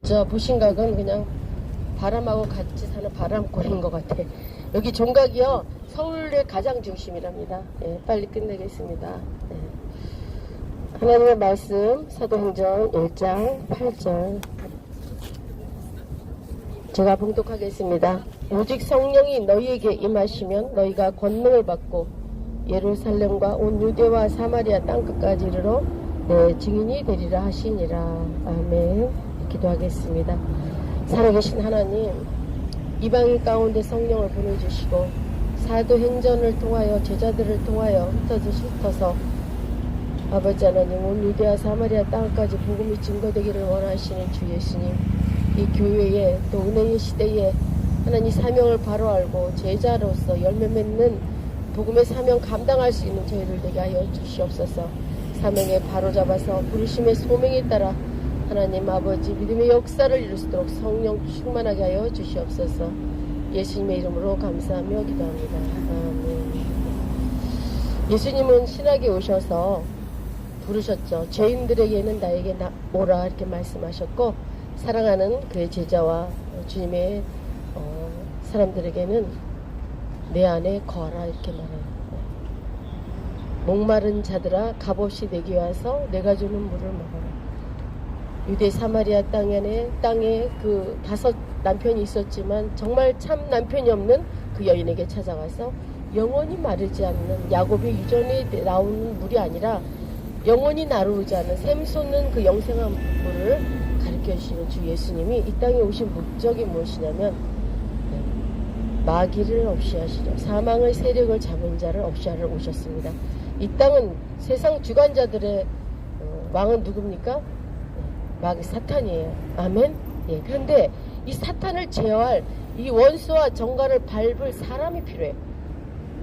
저 보신각은 그냥 바람하고 같이 사는 바람골인 것 같아. 여기 종각이요, 서울의 가장 중심이랍니다. 예, 빨리 끝내겠습니다. 예. 하나님의 말씀 사도행전 1장 8절 제가 봉독하겠습니다. 오직 성령이 너희에게 임하시면 너희가 권능을 받고 예루살렘과 온 유대와 사마리아 땅끝까지 이르러 내 증인이 되리라 하시니라. 아멘. 기도하겠습니다. 살아계신 하나님, 이방인 가운데 성령을 보내주시고 사도행전을 통하여 제자들을 통하여 흩어서 아버지 하나님, 온 유대와 사마리아 땅까지 복음이 증거되기를 원하시는 주 예수님, 이 교회에 또 은혜의 시대에 하나님 사명을 바로 알고 제자로서 열매 맺는 복음의 사명 감당할 수 있는 저희들 되게 하여 주시옵소서. 사명에 바로 잡아서 부르심의 소명에 따라 하나님 아버지 믿음의 역사를 이룰 수 있도록 성령 충만하게 하여 주시옵소서. 예수님의 이름으로 감사하며 기도합니다. 아멘. 예수님은 신학에 오셔서 부르셨죠. 죄인들에게는 나에게 오라 이렇게 말씀하셨고, 사랑하는 그의 제자와 주님의 사람들에게는 내 안에 거하라 이렇게 말해요. 목마른 자들아 값없이 내게 와서 내가 주는 물을 먹어라. 유대 사마리아 땅에 그 5 남편이 있었지만 정말 참 남편이 없는 그 여인에게 찾아가서 영원히 마르지 않는 야곱의 유전에 나오는 물이 아니라 영원히 나르지 않는 샘솟는 그 영생한 물을 가르쳐 주시는 주 예수님이 이 땅에 오신 목적이 무엇이냐면 마귀를 없이 하시려, 사망의 세력을 잡은 자를 없이 하러 오셨습니다. 이 땅은 세상 주관자들의 왕은 누굽니까? 마귀 사탄이에요. 아멘. 예. 그런데 이 사탄을 제어할 이 원수와 정갈을 밟을 사람이 필요해요.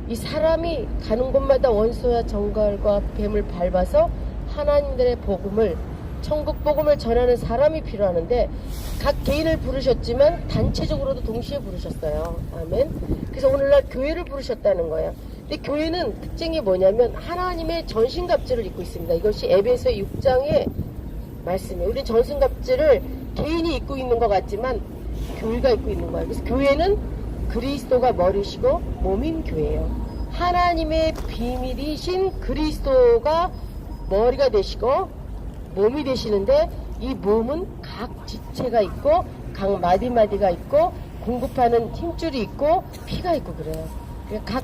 이 사람이 가는 곳마다 원수와 정갈과 뱀을 밟아서 하나님들의 복음을, 천국 복음을 전하는 사람이 필요하는데, 각 개인을 부르셨지만 단체적으로도 동시에 부르셨어요. 아멘. 그래서 오늘날 교회를 부르셨다는 거예요. 근데 교회는 특징이 뭐냐면 하나님의 전신갑주를 입고 있습니다. 이것이 에베소 6장의 말씀이에요. 우리는 전신갑주를 개인이 입고 있는 것 같지만 교회가 입고 있는 거예요. 그래서 교회는 그리스도가 머리시고 몸인 교회예요. 하나님의 비밀이신 그리스도가 머리가 되시고 몸이 되시는데, 이 몸은 각 지체가 있고 각 마디마디가 있고 공급하는 힘줄이 있고 피가 있고 그래요. 각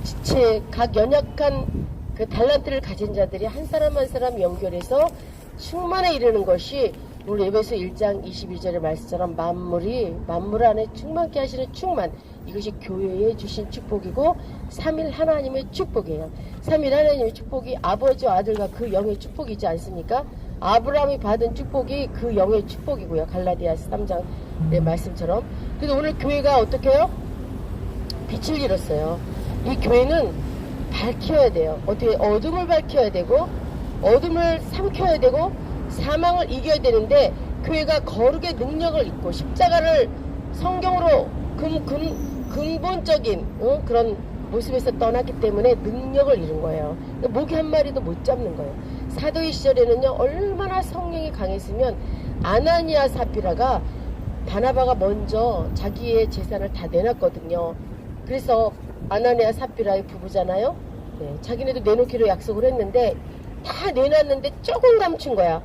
지체, 각 연약한 그 달란트를 가진 자들이 한 사람 한 사람 연결해서 충만에 이르는 것이 우리 에베소 1장 22절의 말씀처럼 만물 안에 충만케 하시는 충만, 이것이 교회에 주신 축복이고 삼일 하나님의 축복이에요. 삼일 하나님의 축복이 아버지와 아들과 그 영의 축복이지 않습니까? 아브라함이 받은 축복이 그 영의 축복이고요. 갈라디아서 3장의 말씀처럼. 그래서 오늘 교회가 어떻게 해요? 빛을 잃었어요. 이 교회는 밝혀야 돼요. 어떻게? 어둠을 밝혀야 되고 어둠을 삼켜야 되고 사망을 이겨야 되는데, 교회가 거룩의 능력을 입고 십자가를 성경으로 근본적인 그런 모습에서 떠났기 때문에 능력을 잃은 거예요. 모기 한 마리도 못 잡는 거예요. 사도의 시절에는요, 얼마나 성령이 강했으면 아나니아 사피라가 바나바가 먼저 자기의 재산을 다 내놨거든요. 그래서 아나니아 사피라의 부부잖아요. 네, 자기네도 내놓기로 약속을 했는데 다 내놨는데 조금 감춘 거야.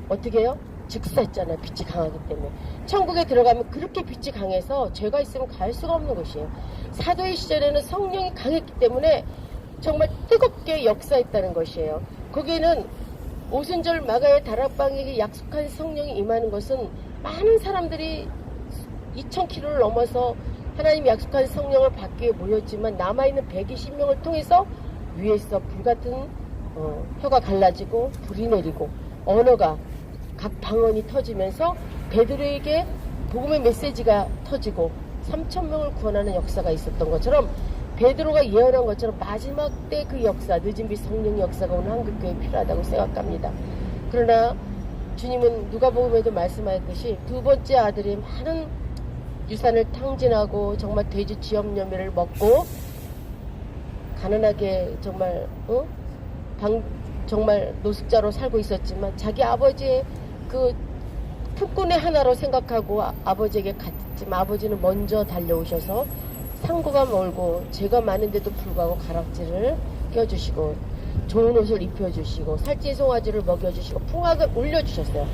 어떻게 해요? 즉사했잖아요. 빛이 강하기 때문에. 천국에 들어가면 그렇게 빛이 강해서 죄가 있으면 갈 수가 없는 것이에요. 사도의 시절에는 성령이 강했기 때문에 정말 뜨겁게 역사했다는 것이에요. 거기에는 오순절 마가의 다락방에게 약속한 성령이 임하는 것은 많은 사람들이 2000km를 넘어서 하나님이 약속한 성령을 받기 위해 모였지만 남아있는 120명을 통해서 위에서 불같은 혀가 갈라지고 불이 내리고 언어가 각 방언이 터지면서 베드로에게 복음의 메시지가 터지고 3000명을 구원하는 역사가 있었던 것처럼, 베드로가 예언한 것처럼 마지막 때 그 역사, 늦은 빛 성령의 역사가 오늘 한국교회에 필요하다고 생각합니다. 그러나 주님은 누가복음에도 말씀하였듯이 두 번째 아들이 많은 유산을 탕진하고 정말 돼지 지엄여매를 먹고 가난하게 정말 정말 노숙자로 살고 있었지만 자기 아버지의 그 품꾼의 하나로 생각하고 아버지에게 갔지만 아버지는 먼저 달려오셔서 상고가 멀고 죄가 많은데도 불구하고 가락지를 껴주시고 좋은 옷을 입혀주시고 살찐 송아지를 먹여주시고 풍악을 올려주셨어요.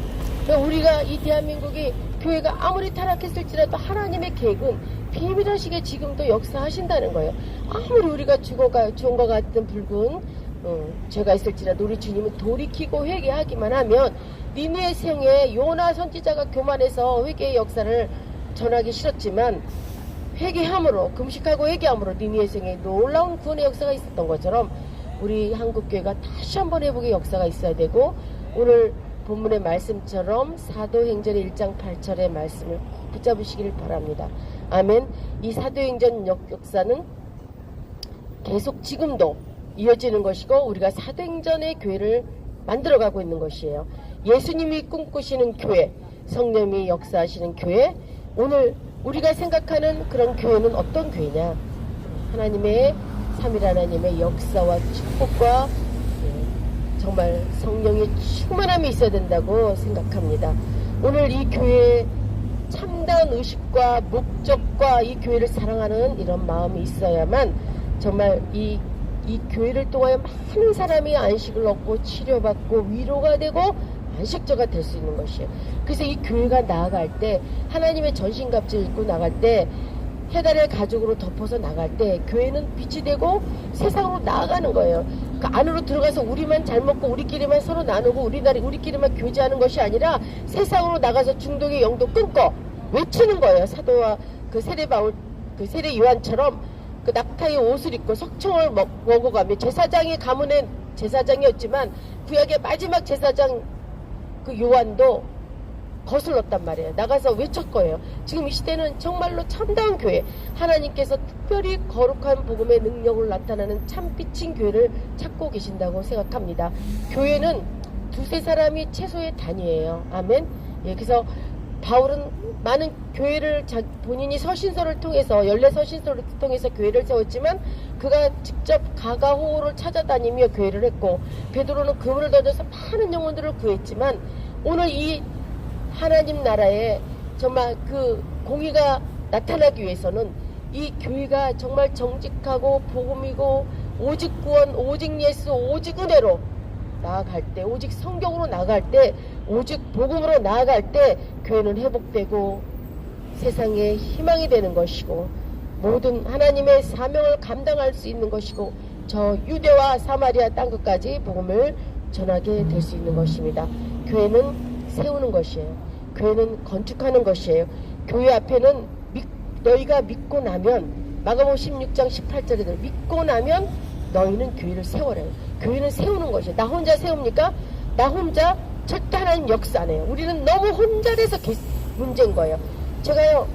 우리가 이 대한민국이 교회가 아무리 타락했을지라도 하나님의 계획은 비밀하시게 지금도 역사하신다는 거예요. 아무리 우리가 죽음과 같은 붉은 죄가 있을지라도 우리 주님은 돌이키고 회개하기만 하면 니느웨 성에 요나 선지자가 교만해서 회개의 역사를 전하기 싫었지만 회개함으로 금식하고 회개함으로 니느웨 성에 놀라운 구원의 역사가 있었던 것처럼 우리 한국교회가 다시 한번 회복의 역사가 있어야 되고 오늘 본문의 말씀처럼 사도행전의 1장 8절의 말씀을 붙잡으시기를 바랍니다. 아멘. 이 사도행전 역사는 계속 지금도 이어지는 것이고 우리가 사도행전의 교회를 만들어가고 있는 것이에요. 예수님이 꿈꾸시는 교회, 성령이 역사하시는 교회, 오늘 우리가 생각하는 그런 교회는 어떤 교회냐? 하나님의 삼일 하나님의 역사와 축복과 정말 성령의 충만함이 있어야 된다고 생각합니다. 오늘 이 교회에 참다운 의식과 목적과 이 교회를 사랑하는 이런 마음이 있어야만 정말 이 교회를 통하여 많은 사람이 안식을 얻고 치료받고 위로가 되고 안식처가 될 수 있는 것이에요. 그래서 이 교회가 나아갈 때 하나님의 전신갑주를 입고 나갈 때 해달의 가죽으로 덮어서 나갈 때 교회는 빛이 되고 세상으로 나아가는 거예요. 그 안으로 들어가서 우리만 잘 먹고 우리끼리만 서로 나누고 우리끼리만 교제하는 것이 아니라 세상으로 나가서 중독의 영도 끊고 외치는 거예요. 사도와 그 세례 요한처럼 그 낙타의 옷을 입고 석청을 먹어가며 제사장의 가문의 제사장이었지만 구약의 마지막 제사장 그 요한도 거슬렀단 말이에요. 나가서 외쳤거예요. 지금 이 시대는 정말로 참다운 교회, 하나님께서 특별히 거룩한 복음의 능력을 나타나는 참빛인 교회를 찾고 계신다고 생각합니다. 교회는 두세 사람이 최소의 단위예요. 아멘. 예, 그래서 바울은 많은 교회를 본인이 서신서를 통해서 연례 서신서를 통해서 교회를 세웠지만 그가 직접 가가호를 찾아다니며 교회를 했고 베드로는 그물을 던져서 많은 영혼들을 구했지만 오늘 이 하나님 나라에 정말 그 공의가 나타나기 위해서는 이 교회가 정말 정직하고 복음이고 오직 구원, 오직 예수, 오직 은혜로 나아갈 때, 오직 성경으로 나아갈 때, 오직 복음으로 나아갈 때 교회는 회복되고 세상에 희망이 되는 것이고 모든 하나님의 사명을 감당할 수 있는 것이고 저 유대와 사마리아 땅끝까지 복음을 전하게 될 수 있는 것입니다. 교회는 세우는 것이에요. 교회는 건축하는 것이에요. 교회 앞에는 너희가 믿고 나면 마가복음 16장 18절에 믿고 나면 너희는 교회를 세워라. 교회는 세우는 것이에요. 나 혼자 세웁니까? 나 혼자 절대 하나님 역사 안 해요. 우리는 너무 혼자 돼서 문제인 거예요. 제가요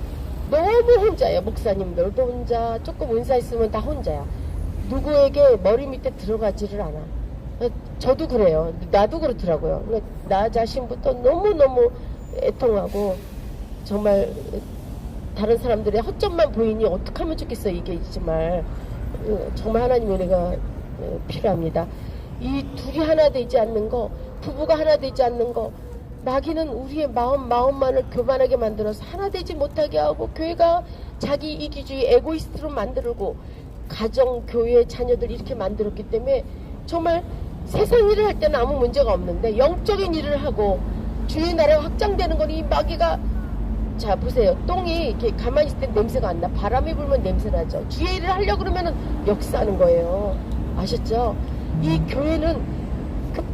너무 혼자예요. 목사님들도 혼자, 조금 은사 있으면 다 혼자야. 누구에게 머리 밑에 들어가지를 않아. 저도 그래요. 나도 그렇더라고요. 나 자신부터 너무너무 애통하고 정말 다른 사람들의 허점만 보이니 어떻게 하면 좋겠어. 이게 정말 하나님의 은혜가 필요합니다. 이 둘이 하나 되지 않는 거, 부부가 하나 되지 않는 거, 마귀는 우리의 마음만을 교만하게 만들어서 하나 되지 못하게 하고 교회가 자기 이기주의 에고이스트로 만들고 가정, 교회, 자녀들 이렇게 만들었기 때문에 정말 세상 일을 할 때는 아무 문제가 없는데 영적인 일을 하고 주의 나라가 확장되는 건 이 마귀가 자 보세요. 똥이 이렇게 가만히 있을 때 냄새가 안 나. 바람이 불면 냄새 나죠. 주의 일을 하려고 그러면은 역사하는 거예요. 아셨죠? 이 교회는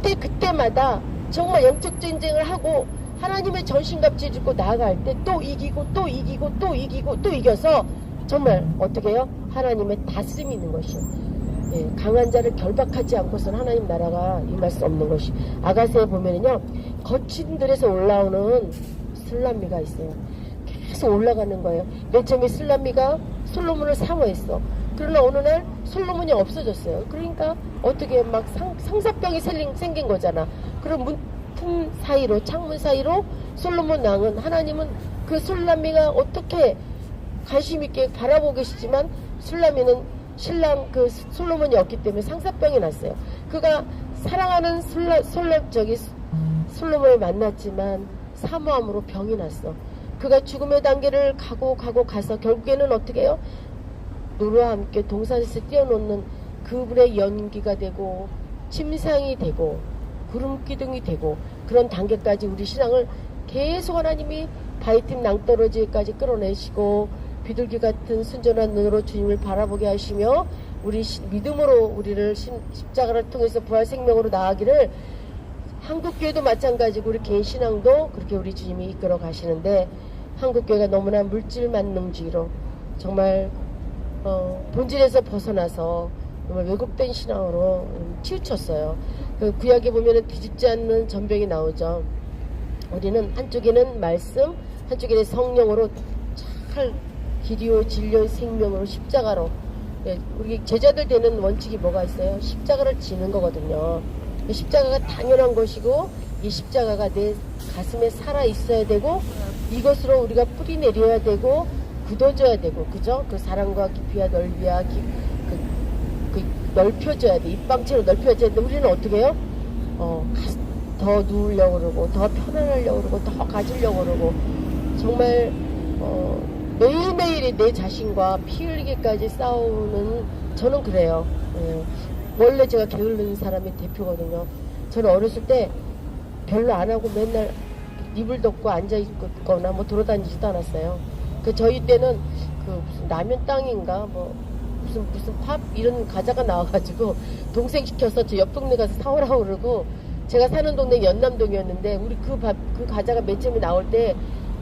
그때마다 정말 영적 전쟁을 하고 하나님의 전신갑주를 입고 나아갈 때 또 이기고 또 이기고 또 이기고 또 이겨서 정말 어떻게 해요? 하나님의 다스림이 있는 것이요. 예, 강한 자를 결박하지 않고서는 하나님 나라가 임할 수 없는 것이. 아가서에 보면은요 거친 들에서 올라오는 슬람미가 있어요. 계속 올라가는 거예요. 맨 처음에 슬람미가 솔로몬을 사모했어. 그러나 어느 날 솔로몬이 없어졌어요. 그러니까 어떻게 막 상사병이 생긴 거잖아. 그럼 문틈 사이로, 창문 사이로 솔로몬 왕은, 하나님은 그 슬람미가 어떻게 관심 있게 바라보고 계시지만 슬람미는 신랑 그 솔로몬이 없기 때문에 상사병이 났어요. 그가 사랑하는 솔로몬을 만났지만 사모함으로 병이 났어. 그가 죽음의 단계를 가서 결국에는 어떻게 해요? 노루와 함께 동산에서 뛰어놓는 그분의 연기가 되고 침상이 되고 구름 기둥이 되고 그런 단계까지 우리 신앙을 계속 하나님이 바위틈 낭떠러지까지 끌어내시고 비둘기 같은 순전한 눈으로 주님을 바라보게 하시며 우리 믿음으로 우리를 십자가를 통해서 부활 생명으로 나아가기를 한국교회도 마찬가지고 우리 개인 신앙도 그렇게 우리 주님이 이끌어 가시는데 한국교회가 너무나 물질 만능주의로 정말 본질에서 벗어나서 정말 왜곡된 신앙으로 치우쳤어요. 그 구약에 보면은 뒤집지 않는 전병이 나오죠. 우리는 한쪽에는 말씀, 한쪽에는 성령으로 잘 길이요 진리요 생명으로 십자가로 우리 제자들 되는 원칙이 뭐가 있어요? 십자가를 지는 거거든요. 십자가가 당연한 것이고 이 십자가가 내 가슴에 살아 있어야 되고 이것으로 우리가 뿌리 내려야 되고 굳어져야 되고 그죠? 그 사랑과 깊이와 넓이와 넓혀져야 돼. 입방체로 넓혀져야 돼. 우리는 어떻게 해요? 더 누우려고 그러고 더 편안하려고 그러고 더 가지려고 그러고 정말 매일매일이 내 자신과 피 흘리기까지 싸우는 저는 그래요. 원래 제가 게으른 사람의 대표거든요. 저는 어렸을 때 별로 안 하고 맨날 이불 덮고 앉아 있거나 뭐 돌아다니지도 않았어요. 저희 때는 무슨 라면 땅인가 뭐 무슨 팝 이런 과자가 나와가지고 동생 시켜서 저 옆 동네 가서 사오라고 그러고 제가 사는 동네 연남동이었는데 우리 그 과자가 맨 처음에 나올 때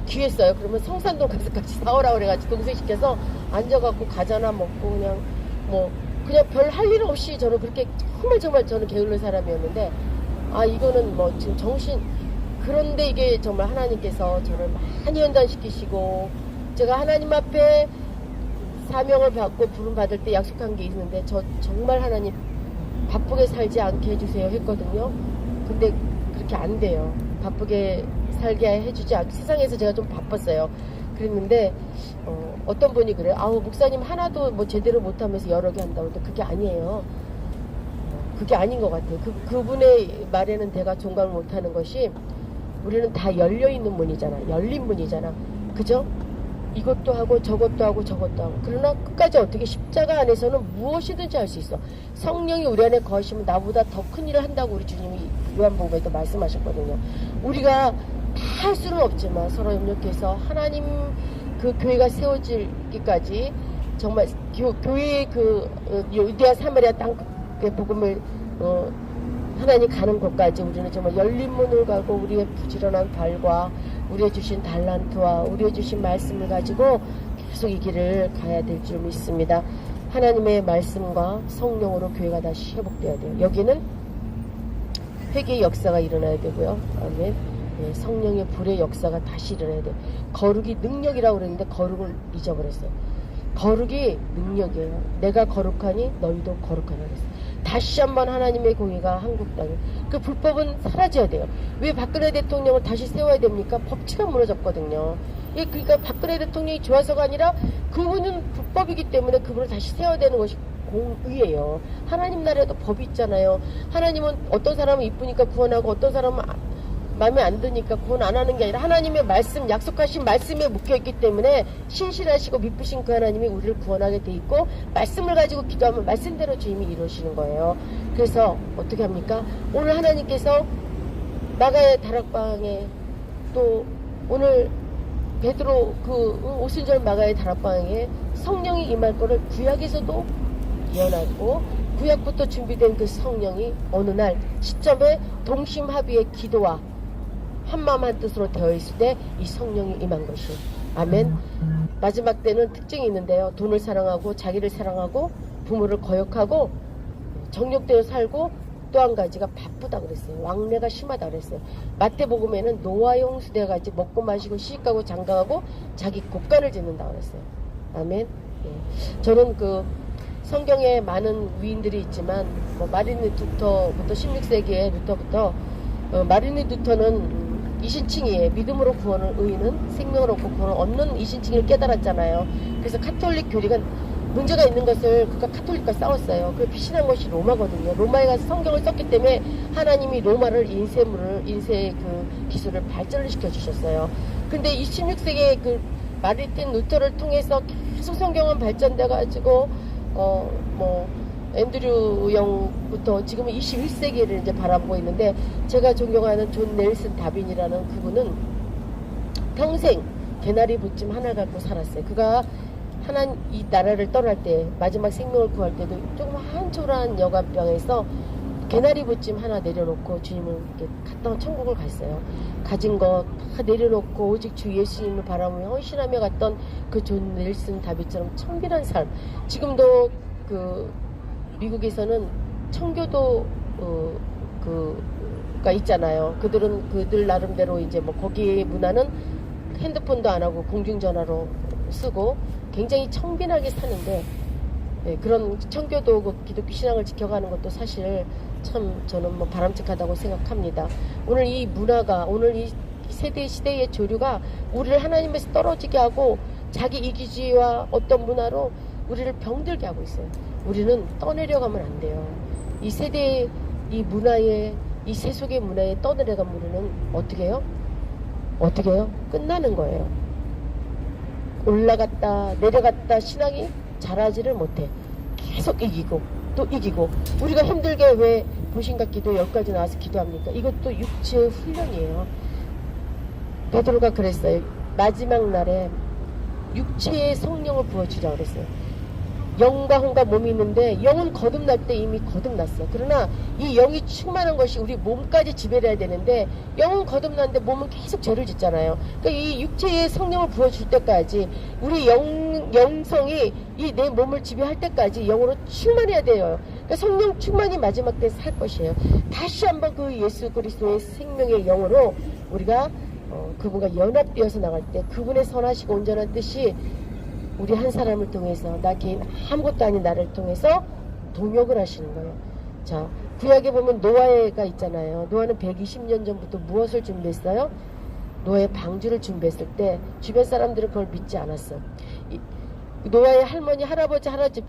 귀했어요. 그러면 성산동 가서 같이 사오라고 그래가지고 동생 시켜서 앉아갖고 과자나 먹고 그냥 별 할 일 없이 저는 그렇게 정말 저는 게으른 사람이었는데 이거는 뭐 지금 정신 그런데 이게 정말 하나님께서 저를 많이 연단시키시고 제가 하나님 앞에 사명을 받고 부름 받을 때 약속한 게 있는데 저 정말 하나님 바쁘게 살지 않게 해주세요 했거든요. 근데 그렇게 안 돼요. 바쁘게 살게 해주지 않고 세상에서 제가 좀 바빴어요. 그랬는데 어떤 분이 그래요. 목사님 하나도 뭐 제대로 못하면서 여러 개 한다고. 근데 그게 아니에요. 그게 아닌 것 같아요. 그분의 말에는 내가 종감을 못하는 것이 우리는 다 열려있는 문이잖아. 열린 문이잖아. 그죠? 이것도 하고 저것도 하고 저것도 하고 그러나 끝까지 어떻게 십자가 안에서는 무엇이든지 할 수 있어. 성령이 우리 안에 거하시면 나보다 더 큰 일을 한다고 우리 주님이 요한복음에도 말씀하셨거든요. 우리가 다 할 수는 없지만 서로 협력해서 하나님 그 교회가 세워지기까지 정말 교회의 유대와 사마리아 땅의 복음을 하나님 가는 곳까지 우리는 정말 열린 문을 가고 우리의 부지런한 발과 우리의 주신 달란트와 우리의 주신 말씀을 가지고 계속 이 길을 가야 될 줄 믿습니다. 하나님의 말씀과 성령으로 교회가 다시 회복되어야 돼요. 여기는 회개의 역사가 일어나야 되고요. 아멘. 성령의 불의 역사가 다시 일어나야 돼요. 거룩이 능력이라고 그랬는데 거룩을 잊어버렸어요. 거룩이 능력이에요. 내가 거룩하니 너희도 거룩하라 그랬어요. 다시 한번 하나님의 공의가 한국 땅에 그 불법은 사라져야 돼요. 왜 박근혜 대통령을 다시 세워야 됩니까? 법치가 무너졌거든요. 그러니까 박근혜 대통령이 좋아서가 아니라 그분은 불법이기 때문에 그분을 다시 세워야 되는 것이 공의예요. 하나님 나라에도 법이 있잖아요. 하나님은 어떤 사람은 이쁘니까 구원하고 어떤 사람은 마음에 안 드니까 구원 안 하는 게 아니라 하나님의 말씀, 약속하신 말씀에 묶여있기 때문에 신실하시고 미쁘신 그 하나님이 우리를 구원하게 돼 있고 말씀을 가지고 기도하면 말씀대로 주님이 이루시는 거예요. 그래서 어떻게 합니까? 오늘 하나님께서 마가의 다락방에 또 오늘 베드로 오순절 마가의 다락방에 성령이 임할 거를 구약에서도 예언하고 구약부터 준비된 그 성령이 어느 날 시점에 동심합의의 기도와 한마음 한뜻으로 되어 있을 때 이 성령이 임한 것이 아멘. 마지막 때는 특징이 있는데요. 돈을 사랑하고 자기를 사랑하고 부모를 거역하고 정욕대로 살고 또 한 가지가 바쁘다 그랬어요. 왕래가 심하다 그랬어요. 마태복음에는 노아용 수대가지 먹고 마시고 시집가고 장가가고 자기 곳간을 짓는다 그랬어요. 아멘. 저는 성경에 많은 위인들이 있지만 마린 루터부터 16세기의 루터부터 마린 루터는 이신칭이에요. 믿음으로 구원을 의인은 생명을 얻고 구원을 얻는 이신칭을 깨달았잖아요. 그래서 카톨릭 교리가 문제가 있는 것을 그가 카톨릭과 싸웠어요. 그 피신한 것이 로마거든요. 로마에 가서 성경을 썼기 때문에 하나님이 로마를 인쇄의 그 기술을 발전을 시켜주셨어요. 근데 이 16세기에 그 마르틴 루터를 통해서 계속 성경은 발전돼가지고 앤드류 영부터 지금은 21세기를 이제 바라보고 있는데, 제가 존경하는 존 넬슨 다빈이라는 그분은 평생 개나리 붓짐 하나 갖고 살았어요. 그가 이 나라를 떠날 때, 마지막 생명을 구할 때도 조그만 초라한 여관병에서 개나리 붓짐 하나 내려놓고 주님을 이렇게 갔다 천국을 갔어요. 가진 거 다 내려놓고 오직 주 예수님을 바라보며 헌신하며 갔던 그 존 넬슨 다빈처럼 청결한 삶. 지금도 그 미국에서는 청교도 가 있잖아요. 그들 나름대로 이제 뭐 거기의 문화는 핸드폰도 안 하고 공중전화로 쓰고 굉장히 청빈하게 사는데, 그런 청교도 그 기독교 신앙을 지켜가는 것도 사실 참 저는 뭐 바람직하다고 생각합니다. 오늘 이 문화가, 오늘 이 시대의 조류가 우리를 하나님에서 떨어지게 하고 자기 이기주의와 어떤 문화로 우리를 병들게 하고 있어요. 우리는 떠내려가면 안 돼요. 이 세대의 이 문화에, 이 세속의 문화에 떠내려가면 우리는 어떻게 해요? 끝나는 거예요. 올라갔다 내려갔다 신앙이 자라지를 못해. 계속 이기고 또 이기고. 우리가 힘들게 왜 보신각 기도 10가지 나와서 기도합니까? 이것도 육체의 훈련이에요. 베드로가 그랬어요. 마지막 날에 육체의 성령을 부어주자 그랬어요. 영과 혼과 몸이 있는데 영은 거듭날 때 이미 거듭났어. 그러나 이 영이 충만한 것이 우리 몸까지 지배를 해야 되는데, 영은 거듭났는데 몸은 계속 죄를 짓잖아요. 그러니까 이 육체의 성령을 부어줄 때까지, 우리 영성이 이 내 몸을 지배할 때까지 영으로 충만해야 돼요. 그러니까 성령 충만이 마지막 때 살 것이에요. 다시 한번 그 예수 그리스도의 생명의 영으로 우리가 그분과 연합되어서 나갈 때, 그분의 선하시고 온전한 뜻이 우리 한 사람을 통해서, 나 개인 아무것도 아닌 나를 통해서 동역을 하시는 거예요. 자, 구약에 보면 노아가 있잖아요. 노아는 120년 전부터 무엇을 준비했어요? 노아의 방주를 준비했을 때 주변 사람들은 그걸 믿지 않았어. 노아의 할머니, 할아버지부터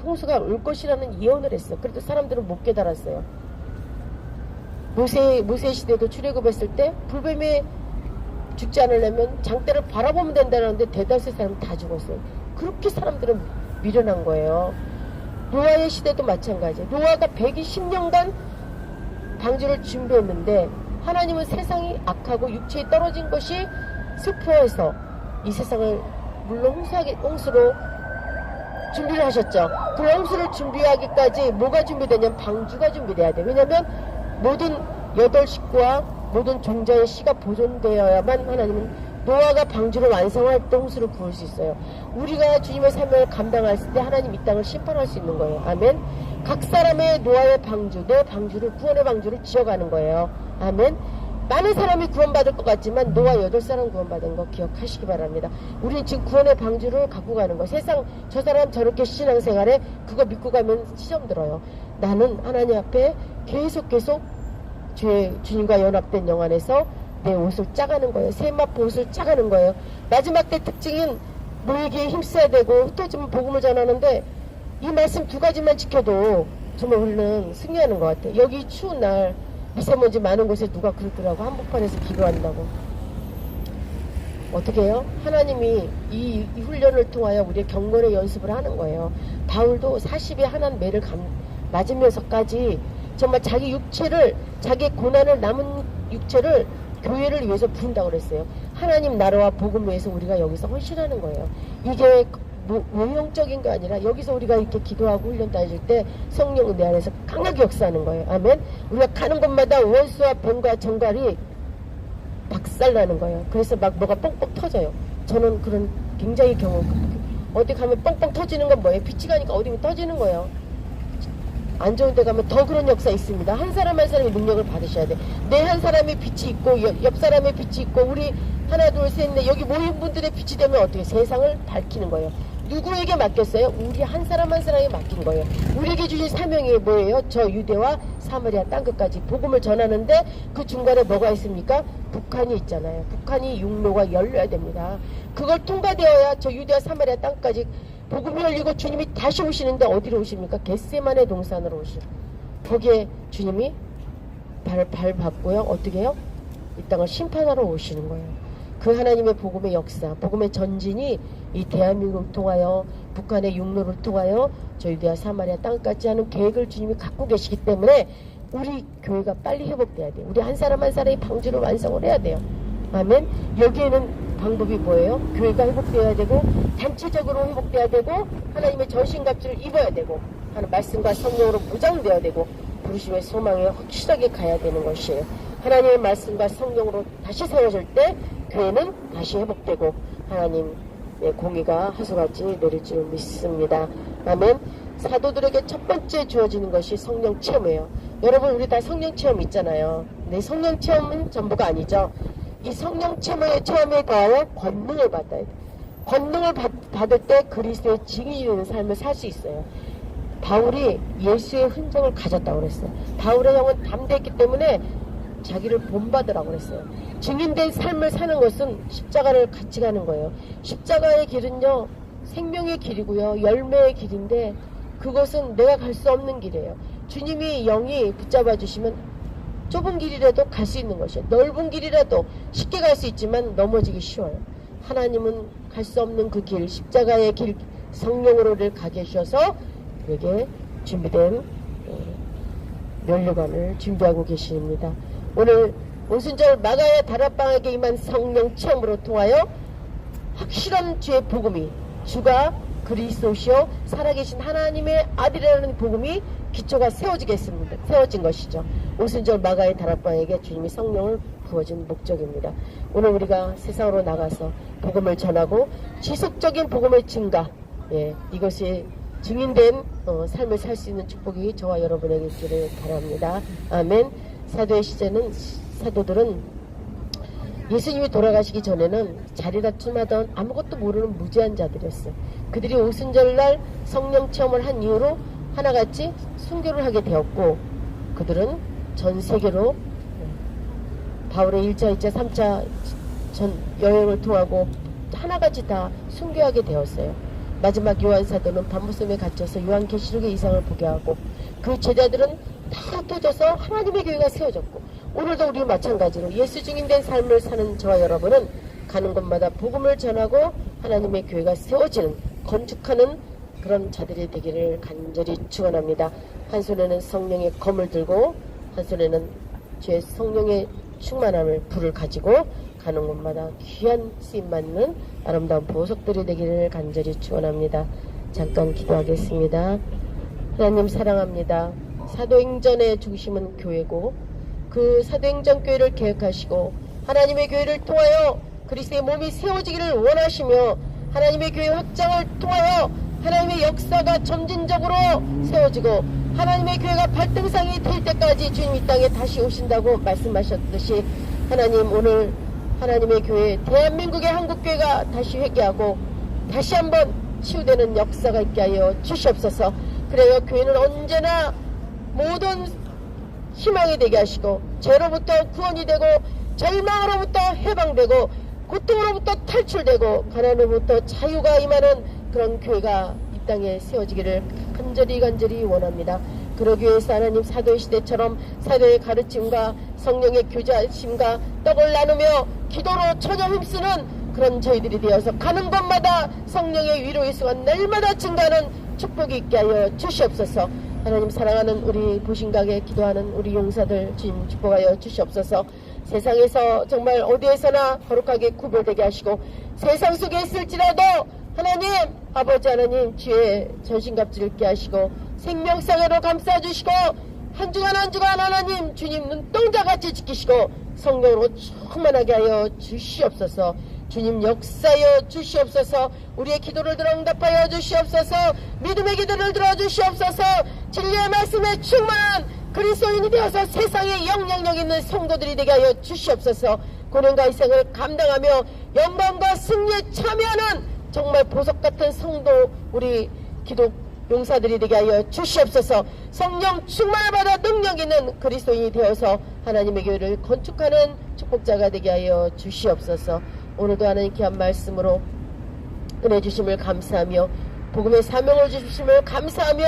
홍수가 올 것이라는 예언을 했어. 그래도 사람들은 못 깨달았어요. 모세 시대도 출애굽했을 때 불뱀에 죽지 않으려면 장대를 바라보면 된다는데 대다수의 사람은 다 죽었어요. 그렇게 사람들은 미련한 거예요. 노아의 시대도 마찬가지. 노아가 120년간 방주를 준비했는데, 하나님은 세상이 악하고 육체에 떨어진 것이 슬퍼해서 이 세상을 물론 홍수로 준비를 하셨죠. 그 홍수를 준비하기까지 뭐가 준비되냐면 방주가 준비돼야 돼. 왜냐면 모든 8식구와 모든 종자의 씨가 보존되어야만 하나님은 노아가 방주를 완성할 때 홍수를 구할 수 있어요. 우리가 주님의 사명을 감당했을 때 하나님 이 땅을 심판할 수 있는 거예요. 아멘. 각 사람의 노아의 방주, 내 방주를, 구원의 방주를 지어가는 거예요. 아멘. 많은 사람이 구원받을 것 같지만 노아 8사람 구원받은 거 기억하시기 바랍니다. 우리는 지금 구원의 방주를 갖고 가는 거. 세상 저 사람 저렇게 신앙생활에 그거 믿고 가면 시험 들어요. 나는 하나님 앞에 계속 주님과 연합된 영 안에서 내 옷을 짜가는 거예요. 세마포 옷을 짜가는 거예요. 마지막 때 특징은 너에게 힘써야 되고 흩어지면 복음을 전하는데, 이 말씀 2가지만 지켜도 정말 우리는 승리하는 것 같아요. 여기 추운 날 미세먼지 많은 곳에 누가 그러더라고. 한복판에서 기도한다고. 어떻게 해요? 하나님이 이 훈련을 통하여 우리의 경건의 연습을 하는 거예요. 바울도 40에 하나님 매를 맞으면서까지 정말 자기 육체를, 자기 고난을 남은 육체를 교회를 위해서 부른다고 그랬어요. 하나님 나라와 복음을 위해서 우리가 여기서 헌신하는 거예요. 이게 외형적인 게 아니라 여기서 우리가 이렇게 기도하고 훈련 다닐 때 성령은 내 안에서 강하게 역사하는 거예요. 아멘. 우리가 가는 곳마다 원수와 병과 정갈이 박살나는 거예요. 그래서 막 뭐가 뻥뻥 터져요. 저는 그런 굉장히 어디 가면 뻥뻥 터지는 건 뭐예요? 빛이 가니까 어디 터지는 거예요. 안 좋은 데 가면 더 그런 역사 있습니다. 한 사람 한 사람이 능력을 받으셔야 돼. 내 한 사람의 빛이 있고 옆 사람의 빛이 있고, 우리 하나 둘 셋 넷 여기 모인 분들의 빛이 되면 어떻게 세상을 밝히는 거예요. 누구에게 맡겼어요? 우리 한 사람 한 사람에게 맡긴 거예요. 우리에게 주신 사명이 뭐예요? 저 유대와 사마리아 땅끝까지 복음을 전하는데 그 중간에 뭐가 있습니까? 북한이 있잖아요. 북한이 육로가 열려야 됩니다. 그걸 통과되어야 저 유대와 사마리아 땅까지 복음이 열리고 주님이 다시 오시는데 어디로 오십니까? 겟세마네 동산으로 오시고 거기에 주님이 발 받고요. 어떻게 해요? 이 땅을 심판하러 오시는 거예요. 그 하나님의 복음의 역사, 복음의 전진이 이 대한민국을 통하여 북한의 육로를 통하여 저 유대와 사마리아 땅까지 하는 계획을 주님이 갖고 계시기 때문에 우리 교회가 빨리 회복돼야 돼요. 우리 한 사람 한 사람이 방주를 완성을 해야 돼요. 아멘. 여기에는 방법이 뭐예요? 교회가 회복돼야 되고 단체적으로 회복돼야 되고 하나님의 전신갑주를 입어야 되고 하는 말씀과 성령으로 무장되어야 되고 부르심의 소망에 확실하게 가야 되는 것이에요. 하나님의 말씀과 성령으로 다시 세워질 때 교회는 다시 회복되고 하나님의 공의가 하수같이 내릴 줄 믿습니다. 아멘. 사도들에게 첫 번째 주어지는 것이 성령 체험이에요. 여러분 우리 다 성령 체험 있잖아요. 네, 성령 체험은 전부가 아니죠. 이 성령 체험에 대하여 권능을 받아야 돼요. 권능을 받을 때 그리스도의 증인이 되는 삶을 살 수 있어요. 바울이 예수의 흔적을 가졌다고 그랬어요. 바울의 영은 담대했기 때문에 자기를 본받으라고 그랬어요. 증인된 삶을 사는 것은 십자가를 같이 가는 거예요. 십자가의 길은요 생명의 길이고요 열매의 길인데 그것은 내가 갈 수 없는 길이에요. 주님이 영이 붙잡아 주시면 좁은 길이라도 갈 수 있는 것이에요. 넓은 길이라도 쉽게 갈 수 있지만 넘어지기 쉬워요. 하나님은 갈 수 없는 그 길, 십자가의 길, 성령으로를 가게 하셔서 그에게 준비된 면류관을 준비하고 계십니다. 오늘 오순절 마가야 다락방에게 임한 성령 체험으로 통하여 확실한 주의 복음이 주가 그리스도시요 살아계신 하나님의 아들이라는 복음이 기초가 세워진 것이죠. 오순절 마가의 다락방에게 주님이 성령을 부어준 목적입니다. 오늘 우리가 세상으로 나가서 복음을 전하고 지속적인 복음의 증가, 이것이 증인된 삶을 살 수 있는 축복이 저와 여러분에게 있기를 바랍니다. 아멘. 사도의 시대는 사도들은 예수님이 돌아가시기 전에는 자리다툼하던 아무것도 모르는 무지한 자들이었어요. 그들이 오순절날 성령 체험을 한 이후로 하나같이 순교를 하게 되었고 그들은 전 세계로 바울의 1차, 2차, 3차 전 여행을 통하고 하나같이 다 순교하게 되었어요. 마지막 요한사도는 밤무섬에 갇혀서 요한계시록의 이상을 보게 하고 그 제자들은 다 흩어져서 하나님의 교회가 세워졌고 오늘도 우리 마찬가지로 예수 증인된 삶을 사는 저와 여러분은 가는 곳마다 복음을 전하고 하나님의 교회가 세워지는 건축하는 그런 자들이 되기를 간절히 축원합니다. 한 손에는 성령의 검을 들고 한 손에는 주의 성령의 충만함을 불을 가지고 가는 곳마다 귀한 쓰임받는 아름다운 보석들이 되기를 간절히 축원합니다. 잠깐 기도하겠습니다. 하나님 사랑합니다. 사도행전의 중심은 교회고 그 사도행전 교회를 계획하시고 하나님의 교회를 통하여 그리스도의 몸이 세워지기를 원하시며 하나님의 교회 확장을 통하여 하나님의 역사가 점진적으로 세워지고 하나님의 교회가 발등상이 될 때까지 주님 이 땅에 다시 오신다고 말씀하셨듯이 하나님 오늘 하나님의 교회 대한민국의 한국교회가 다시 회개하고 다시 한번 치유되는 역사가 있게 하여 주시옵소서. 그래요 교회는 언제나 모든 희망이 되게 하시고 죄로부터 구원이 되고 절망으로부터 해방되고 고통으로부터 탈출되고 가난으로부터 자유가 임하는 그런 교회가 이 땅에 세워지기를 간절히 원합니다. 그러기 위해서 하나님 사도의 시대처럼 사도의 가르침과 성령의 교제하심과 떡을 나누며 기도로 전혀 힘쓰는 그런 저희들이 되어서 가는 곳마다 성령의 위로의 수가 날마다 증가하는 축복이 있게 하여 주시옵소서. 하나님 사랑하는 우리 보신각에 기도하는 우리 용사들 주님 축복하여 주시옵소서. 세상에서 정말 어디에서나 거룩하게 구별되게 하시고 세상 속에 있을지라도 하나님 아버지 하나님 주의 전신갑주를 있게 하시고 생명상으로 감싸주시고 한 주간 한 주간 하나님 주님 눈동자같이 지키시고 성령으로 충만하게 하여 주시옵소서. 주님 역사하여 주시옵소서. 우리의 기도를 들어 응답하여 주시옵소서. 믿음의 기도를 들어 주시옵소서. 진리의 말씀에 충만한 그리스도인이 되어서 세상에 영향력 있는 성도들이 되게 하여 주시옵소서. 고난과 희생을 감당하며 영광과 승리에 참여하는 정말 보석 같은 성도 우리 기독 용사들이 되게 하여 주시옵소서. 성령 충만을 받아 능력 있는 그리스도인이 되어서 하나님의 교회를 건축하는 축복자가 되게 하여 주시옵소서. 오늘도 하나님께 한 말씀으로 은혜 주심을 감사하며 복음의 사명을 주심을 감사하며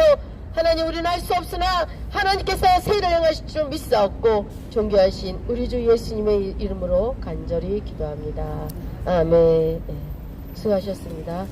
하나님 우리는 알 수 없으나 하나님께서 세일을 행하실 줄 믿사옵고 존귀하신 우리 주 예수님의 이름으로 간절히 기도합니다. 아멘. 수고하셨습니다.